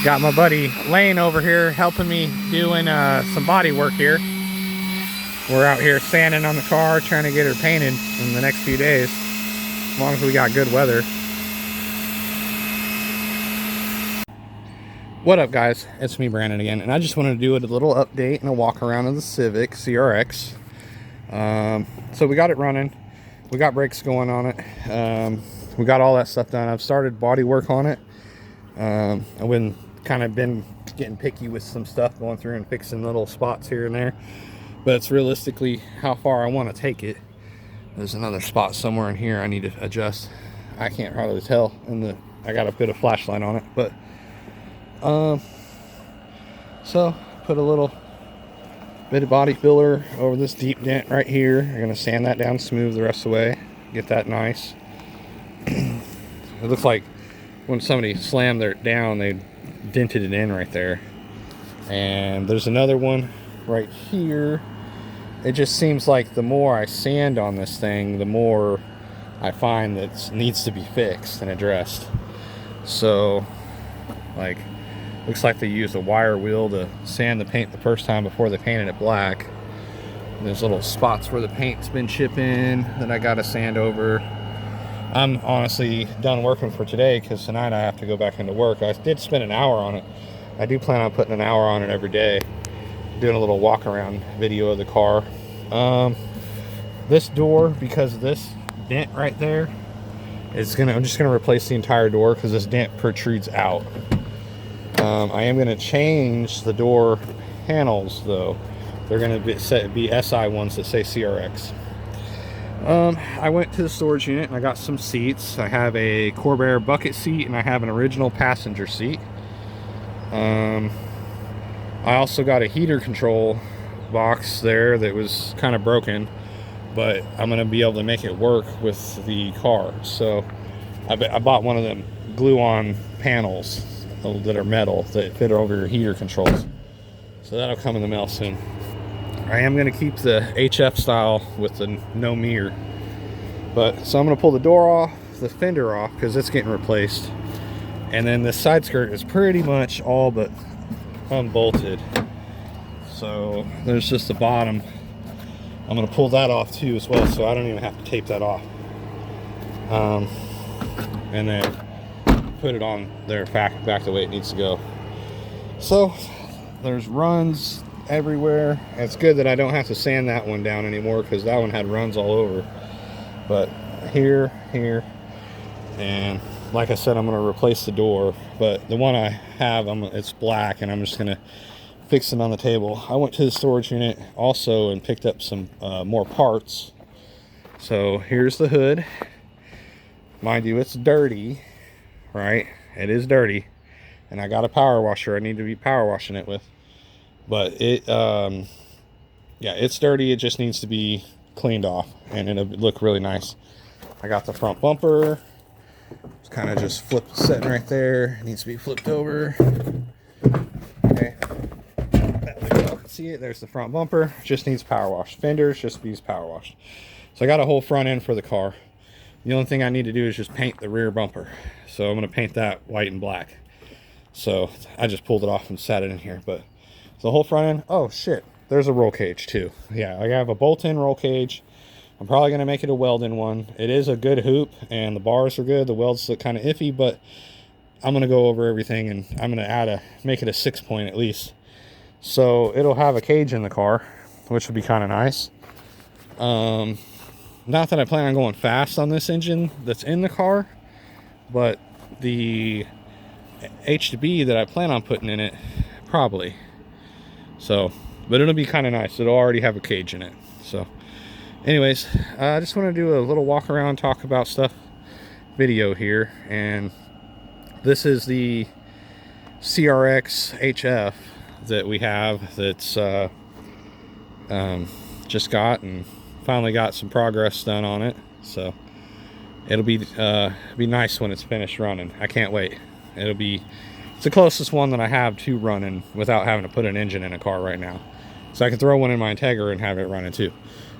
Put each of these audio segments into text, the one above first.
Got my buddy Lane over here helping me doing some body work here. We're out here sanding on the car, trying to get her painted in the next few days, as long as we got good weather. What up, guys? It's me, Brandon, again, and I just wanted to do a little update and a walk around of the Civic CRX. So we got it running. We got brakes going on it. We got all that stuff done. I've started body work on it. I've been getting picky with some stuff, going through and fixing little spots here and there, but it's realistically how far I want to take it. There's another spot somewhere in here I need to adjust. I can't hardly tell, and I got to put a flashlight on it, but so put a little bit of body filler over this deep dent right here. I'm gonna sand that down smooth the rest of the way, get that nice. It looks like when somebody slammed their down, they dented it in right there. And there's another one right here. It just seems like the more I sand on this thing, the more I find that it needs to be fixed and addressed. So, like, looks like they used a wire wheel to sand the paint the first time before they painted it black. And there's little spots where the paint's been chipping that I gotta sand over. I'm honestly done working for today because tonight I have to go back into work. I did spend an hour on it. I do plan on putting an hour on it every day, doing a little walk around video of the car. This door, because of this dent right there, I'm just gonna replace the entire door because this dent protrudes out. I am gonna change the door panels though. They're gonna be SI ones that say CRX. I went to the storage unit and I got some seats. I have a Corvair bucket seat and I have an original passenger seat. I also got a heater control box there that was kind of broken, but I'm going to be able to make it work with the car. So I bought one of them glue-on panels that are metal that fit over your heater controls. So that'll come in the mail soon. I am going to keep the HF style with the no mirror. So I'm going to pull the door off, the fender off, because it's getting replaced. And then the side skirt is pretty much all but unbolted. So there's just the bottom. I'm going to pull that off too as well, so I don't even have to tape that off. And then put it on there back the way it needs to go. So there's runs everywhere. It's good that I don't have to sand that one down anymore because that one had runs all over. But here, and like I said, I'm going to replace the door. But the one I have, it's black, and I'm just going to fix it on the table. I went to the storage unit also and picked up some more parts. So here's the hood. Mind you, it's dirty, right? It is dirty, and I got a power washer I need to be power washing it with. But yeah, it's dirty. It just needs to be cleaned off and it'll look really nice. I got the front bumper. It's kind of just sitting right there. It needs to be flipped over. Okay. That way y'all can see it. There's the front bumper. Just needs power wash. Fenders just needs power washed. So I got a whole front end for the car. The only thing I need to do is just paint the rear bumper. So I'm going to paint that white and black. So I just pulled it off and sat it in here. But the whole front end, oh shit, there's a roll cage too. Yeah, I have a bolt-in roll cage. I'm probably going to make it a weld-in one. It is a good hoop and the bars are good. The welds look kind of iffy, but I'm going to go over everything and I'm going to make it a 6-point at least. So it'll have a cage in the car, which would be kind of nice. Not that I plan on going fast on this engine that's in the car, but the H2B that I plan on putting in it, probably. So, but it'll be kind of nice. It'll already have a cage in it. So anyways, I just want to do a little walk around, talk about stuff video here. And this is the CRX HF that we have that's just got and finally got some progress done on it. So it'll be nice when it's finished running. I can't wait. It's the closest one that I have to running without having to put an engine in a car right now. So I can throw one in my Integra and have it running too.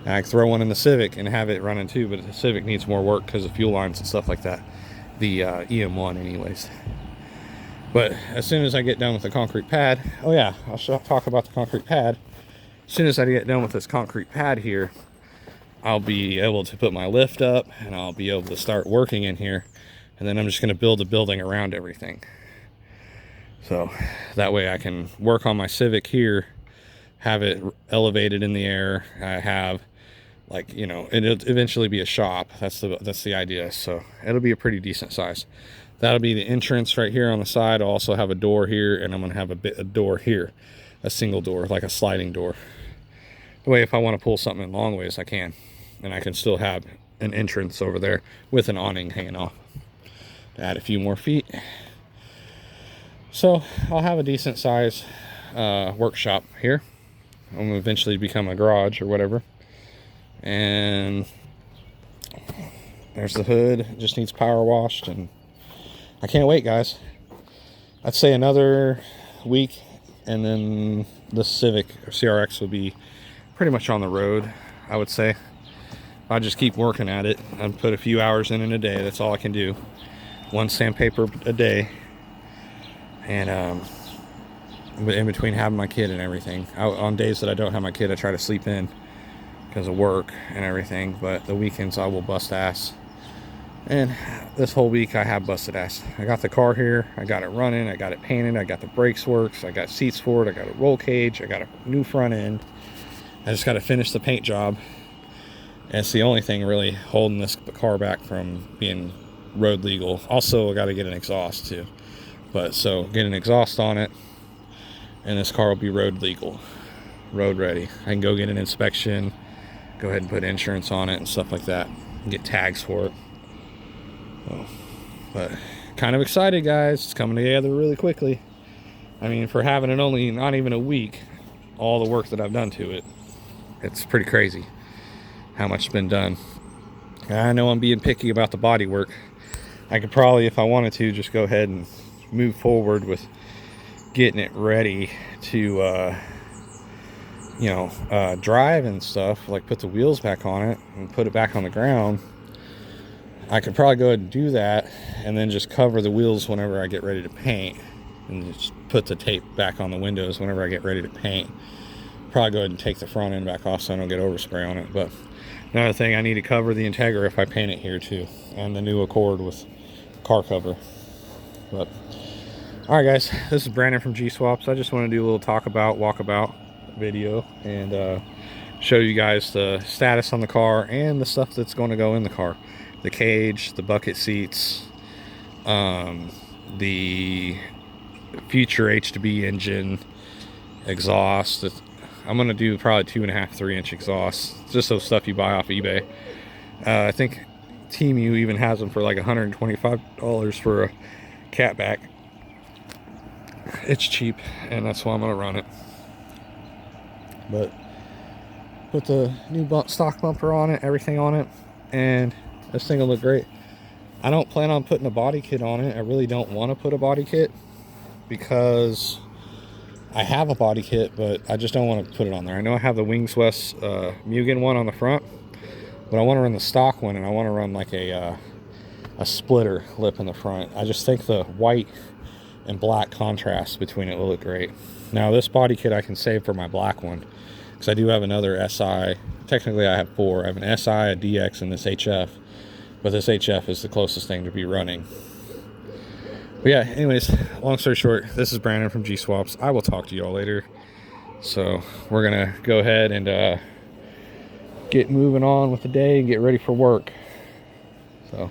And I can throw one in the Civic and have it running too, but the Civic needs more work because of fuel lines and stuff like that. The EM1 anyways. But as soon as I get done with the concrete pad, oh yeah, I'll talk about the concrete pad. As soon as I get done with this concrete pad here, I'll be able to put my lift up and I'll be able to start working in here. And then I'm just going to build a building around everything. So that way I can work on my Civic here, have it elevated in the air. I have, like, you know, it'll eventually be a shop. That's the idea. So it'll be a pretty decent size. That'll be the entrance right here on the side. I'll also have a door here, and I'm going to have a door here, a single door, like a sliding door. The way if I want to pull something in long ways, I can. And I can still have an entrance over there with an awning hanging off. Add a few more feet. So I'll have a decent size workshop here. I'm going to eventually become a garage or whatever. And there's the hood. It just needs power washed, and I can't wait, guys. I'd say another week and then the Civic or CRX will be pretty much on the road, I would say. I just keep working at it. I put a few hours in a day. That's all I can do. One sandpaper a day. And in between having my kid and everything, on days that I don't have my kid, I try to sleep in because of work and everything. But the weekends I will bust ass. And this whole week I have busted ass. I got the car here, I got it running, I got it painted, I got the brakes works, I got seats for it, I got a roll cage, I got a new front end. I just got to finish the paint job. And it's the only thing really holding this car back from being road legal. Also, I got to get an exhaust too. But so get an exhaust on it, and this car will be road legal, road ready. I can go get an inspection, go ahead and put insurance on it and stuff like that, and get tags for it. But kind of excited, guys. It's coming together really quickly. I mean, for having it only not even a week, all the work that I've done to it, it's pretty crazy how much has been done. I know I'm being picky about the body work. I could probably, if I wanted to, just go ahead and move forward with getting it ready to drive and stuff, like put the wheels back on it and put it back on the ground. I could probably go ahead and do that and then just cover the wheels whenever I get ready to paint, and just put the tape back on the windows whenever I get ready to paint. Probably go ahead and take the front end back off so I don't get overspray on it. But another thing, I need to cover the Integra if I paint it here too, and the new Accord with car cover. But all right, guys, this is Brandon from Gswaps. I just want to do a little walkabout video and show you guys the status on the car and the stuff that's going to go in the car. The cage, the bucket seats, the future HDB engine, exhaust. I'm going to do probably 2.5, 3-inch exhaust. Just those stuff you buy off eBay. I think Temu even has them for like $125 for a catback. It's cheap, and that's why I'm going to run it. But put the new stock bumper on it, everything on it, and this thing will look great. I don't plan on putting a body kit on it. I really don't want to put a body kit because I have a body kit, but I just don't want to put it on there. I know I have the Gswaps Mugen one on the front, but I want to run the stock one, and I want to run like a splitter lip in the front. I just think the white and black contrast between it will look great. Now this body kit I can save for my black one, because I do have another SI. Technically I have 4. I have an SI, a DX, and this HF. But this HF is the closest thing to be running. But yeah, anyways, long story short, this is Brandon from Gswaps. I will talk to you all later. So we're gonna go ahead and get moving on with the day and get ready for work. So